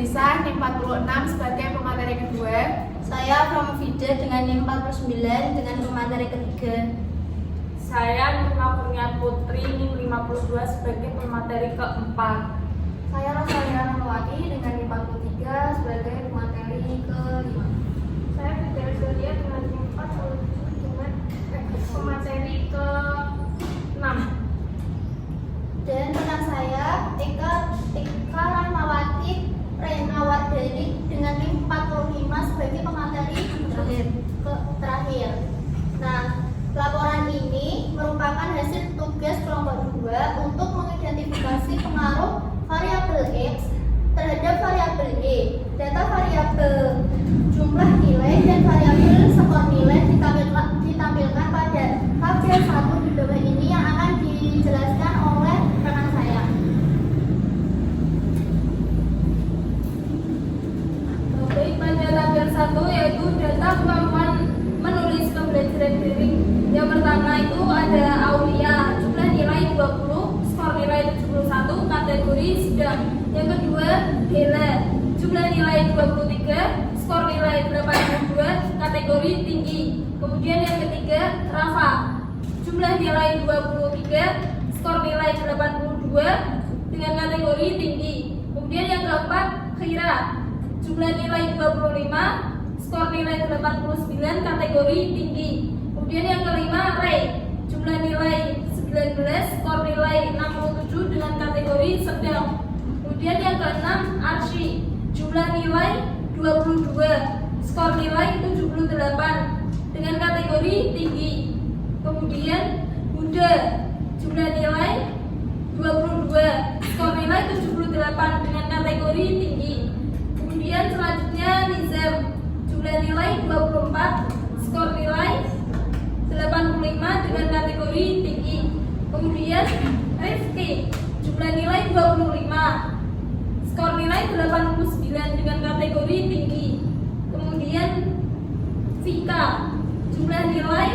Nurmelisa NIM 46 sebagai pemateri kedua. Saya Pramufida dengan NIM 49 dengan pemateri ketiga. Saya Nurma Kurnia Putri NIM 52 sebagai pemateri keempat. Saya Rosalia Rahmawati dengan NIM 43 sebagai pemateri kelima. Saya Fitri Surya dengan NIM 47 dengan pemateri ke-6. Dan rekan saya Eka Rahmawati Renawardani dengan NIM 45 sebagai pemateri terakhir. Nah, laporan ini merupakan hasil tugas kelompok 2 untuk mengidentifikasi pengaruh variabel X terhadap variabel Y. Data variabel jumlah nilai dan variabel skor nilai ditampilkan pada tabel 1 di bawah ini yang akan dijelaskan oleh rekan saya. Baik, pada tabel 1 yaitu data kemampuan menulis pembelajaran daring. Yang pertama itu ada Aulia, jumlah nilai 20, skor nilai 71, kategori sedang. Yang kedua Bella, jumlah nilai 23, skor nilai 82, kategori tinggi. Kemudian yang ketiga Rafa, jumlah nilai 23, skor nilai 82 dengan kategori tinggi. Kemudian yang keempat Khira, jumlah nilai 25, skor nilai 89, kategori tinggi. Kemudian yang kelima Ray, jumlah nilai 19, skor nilai 67 dengan kategori sedang. Kemudian yang keenam Arsy, jumlah nilai 22, skor nilai 78 dengan kategori tinggi. Kemudian Bunda, jumlah nilai 22, skor nilai 78 dengan kategori tinggi. Kemudian selanjutnya Nizam, jumlah nilai 24, skor nilai 85 dengan kategori tinggi. Kemudian Rifki, jumlah nilai 25, skor nilai 89 dengan kategori tinggi. Kemudian Vika, jumlah nilai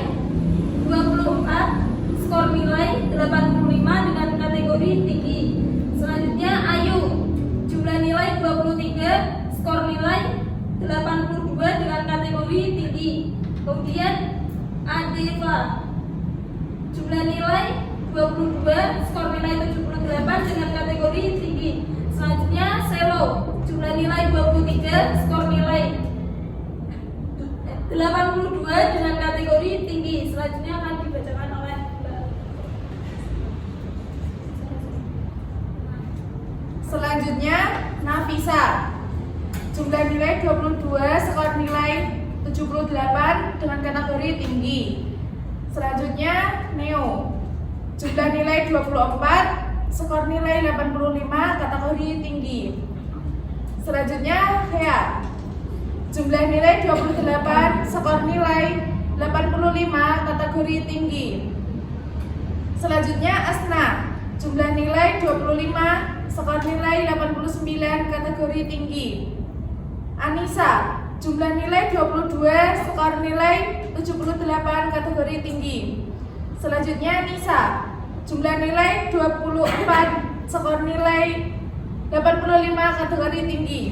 24, skor nilai 85 dengan kategori tinggi. Selanjutnya Ayu, jumlah nilai 23, skor nilai 82 dengan kategori tinggi. Kemudian Adeva, jumlah nilai 22, skor nilai 78 dengan kategori tinggi. Selanjutnya Selo, jumlah nilai 23, skor nilai 82 dengan kategori tinggi. Selanjutnya akan dibacakan oleh Selanjutnya Nafisa, jumlah nilai 22, skor nilai 78 dengan kategori tinggi. Selanjutnya Neo, jumlah nilai 24, skor nilai 85, kategori tinggi. Selanjutnya Hea, jumlah nilai 28, skor nilai 85, kategori tinggi. Selanjutnya Asna, jumlah nilai 25, skor nilai 89, kategori tinggi. Anissa, jumlah nilai 22, skor nilai 78, kategori tinggi. Selanjutnya Nisa, jumlah nilai 24, skor nilai 85, kategori tinggi.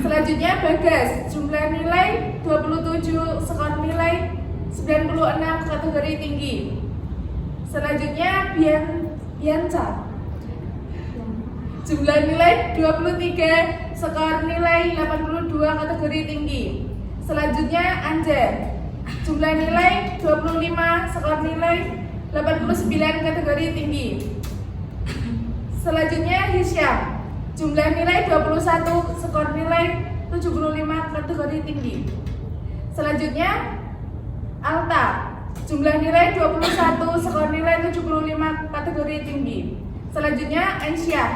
Selanjutnya Bagas, jumlah nilai 27, skor nilai 96, kategori tinggi. Selanjutnya Bianca, jumlah nilai 23, skor nilai 82, kategori tinggi. Selanjutnya Anja, jumlah nilai 25, skor nilai 89, kategori tinggi. Selanjutnya Hisyam, jumlah nilai 21, skor nilai 75, kategori tinggi. Selanjutnya Alta, jumlah nilai 21, skor nilai 75, kategori tinggi. Selanjutnya Aisyah,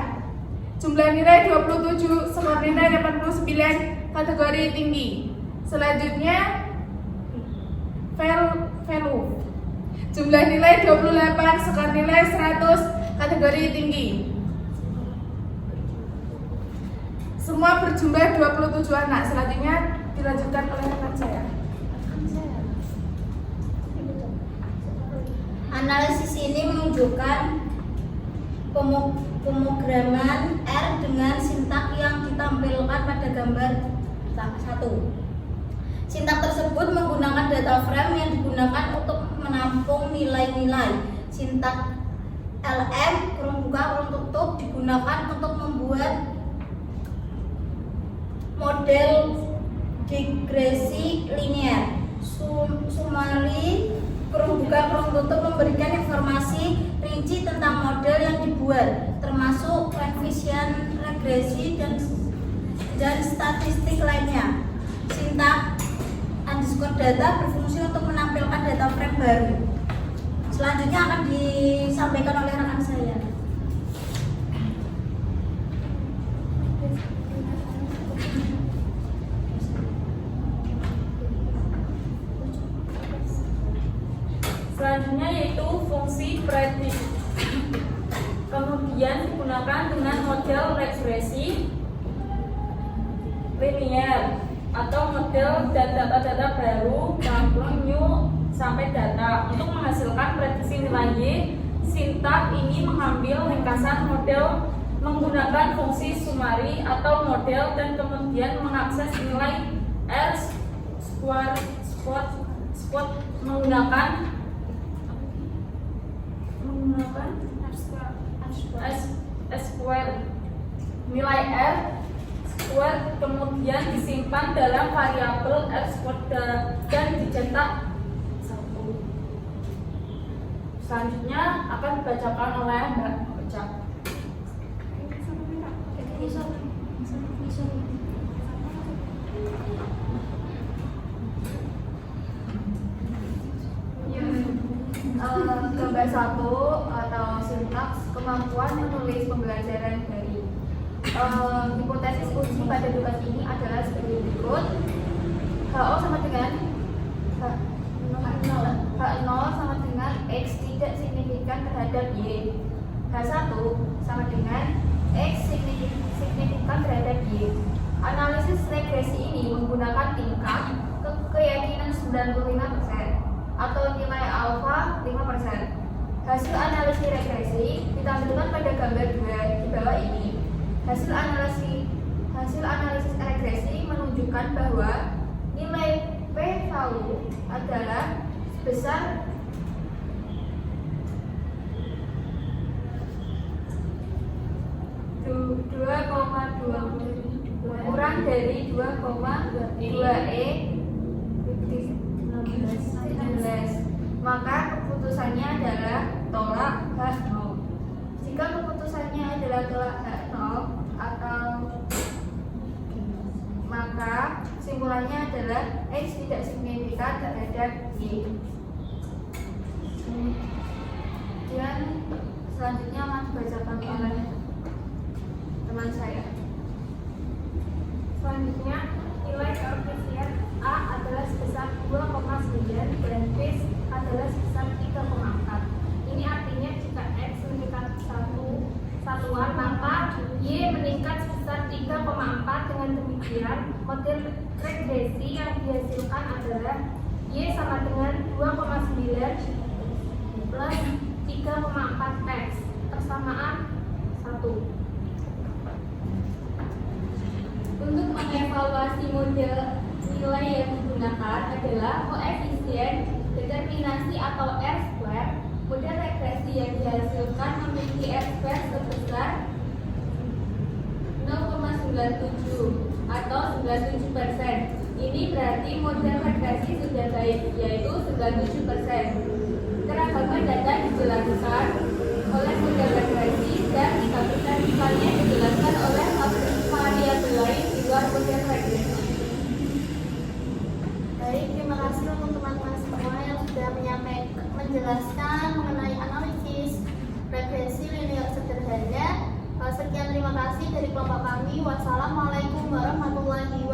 jumlah nilai 27, skor nilai 89, kategori tinggi. Selanjutnya Velu, jumlah nilai 28, skor nilai 100, kategori tinggi. Semua berjumlah 27 anak. Selanjutnya dilanjutkan oleh rekan saya. Analisis ini menunjukkan pemrograman R dengan sintak yang ditampilkan pada gambar 1. Sintak tersebut menggunakan data frame yang digunakan untuk menampung nilai-nilai. Sintak LM kurung buka kurung tutup digunakan untuk membuat model digresi linear. Summary kurung buka kurung tutup memberikan informasi rinci tentang model yang dibuat, termasuk koefisien regresi dan statistik lainnya. Sintak underscore data berfungsi untuk menampilkan data frame baru. Selanjutnya akan disampaikan oleh rekan saya. Selanjutnya yaitu fungsi predict. Kemudian digunakan dengan model regresi linear atau model data-data baru campur new sampai data untuk menghasilkan prediksi nilai Y. Sintak ini mengambil ringkasan model menggunakan fungsi summary atau model dan kemudian mengakses nilai R square menggunakan S square. Nilai R square kemudian disimpan dalam variabel R square dan dicetak 1. Selanjutnya akan dibacakan oleh Mbak Ucap. Gambar 1 atau sintaks kemampuan menulis pembelajaran dari hipotesis uji pada tugas ini adalah sebagai berikut. HO sama dengan H0 sama dengan X tidak signifikan terhadap Y. H1 sama dengan X signifikan terhadap Y. Analisis regresi ini menggunakan tingkat keyakinan 95% atau nilai alfa 5%. Hasil analisis regresi ditampilkan pada gambar 2 di bawah ini. Hasil analisis regresi menunjukkan bahwa nilai P value adalah sebesar kurang dari 2,2 E 16. Maka keputusannya adalah tolak H0. Jika keputusannya adalah tolak H0 atau maka simpulannya adalah X tidak signifikan terhadap Y. Kemudian selanjutnya akan dibacakan oleh teman saya. Selanjutnya, nilai koefisien A adalah sebesar 2,9 dan B adalah sebesar 3,4. Ini artinya jika X meningkat satuan, maka Y meningkat sebesar 3,4. Dengan demikian, model regresi yang dihasilkan adalah Y sama dengan 2,9 plus 3,4X persamaan 1. Untuk mengevaluasi model nilai yang digunakan adalah koefisien determinasi atau R square. Model regresi yang dihasilkan memiliki R square sebesar 0,97 atau 97%. Ini berarti model regresi sudah baik, yaitu 97%. Keragaman data dijelaskan oleh model regresi dan tingkat-tingkatnya dijelaskan oleh variabel lain di luar model regresi. Baik, terima kasih untuk teman-teman semua yang sudah menjelaskan mengenai analisis regresi linear sederhana. Sekian terima kasih dari kelompok kami. Wassalamualaikum warahmatullahi wabarakatuh.